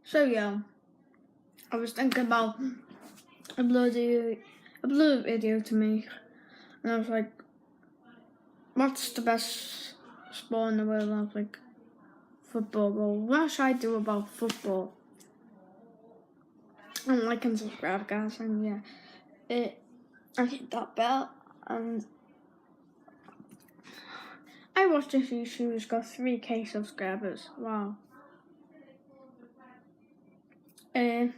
So yeah, I was thinking about a bloody video to make, and I was like, what's the best sport in the world? And I was like, football. Well, what should I do about football? And like and subscribe, guys, and yeah, I hit that bell, and I watched this YouTube. It's got 3K subscribers. Wow. The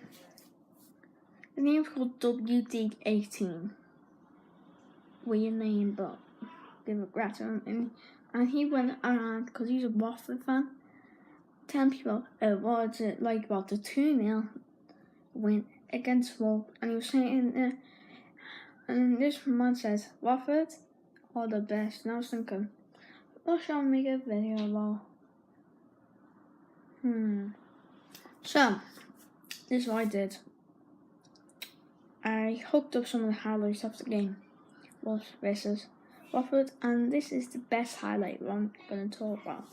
name's called WD18. Weird name, but give a gratitude to him. And he went around, because he's a Watford fan, telling people what is it like about the 2-0 win against Watford. And he was saying, and this man says, Watford are the best. And I was thinking, what shall I make a video about? So, this is what I did. I hooked up some of the highlights of the game, Wolves versus Watford, and this is the best highlight I'm going to talk about.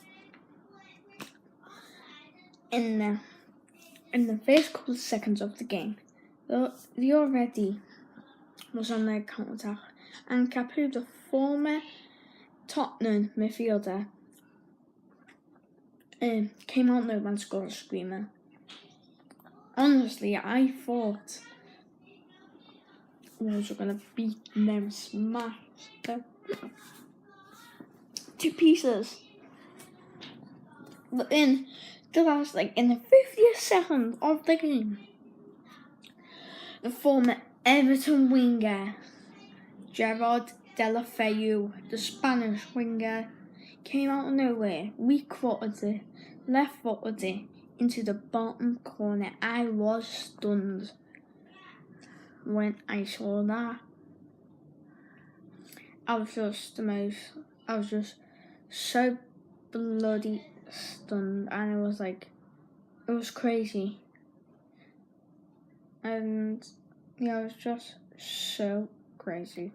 In the first couple of seconds of the game, the already was on their counter-attack, and Capu, the former Tottenham midfielder, came out there and scored a screamer. Honestly, I thought Wolves were going to beat them, smash them to pieces. But in the 50th second of the game, the former Everton winger, Gerard Deulofeu, the Spanish winger, came out of nowhere, weak-footed it, left-footed it, into the bottom corner. I was stunned when I saw that. I was just so bloody stunned, and it was crazy. And yeah, it was just so crazy.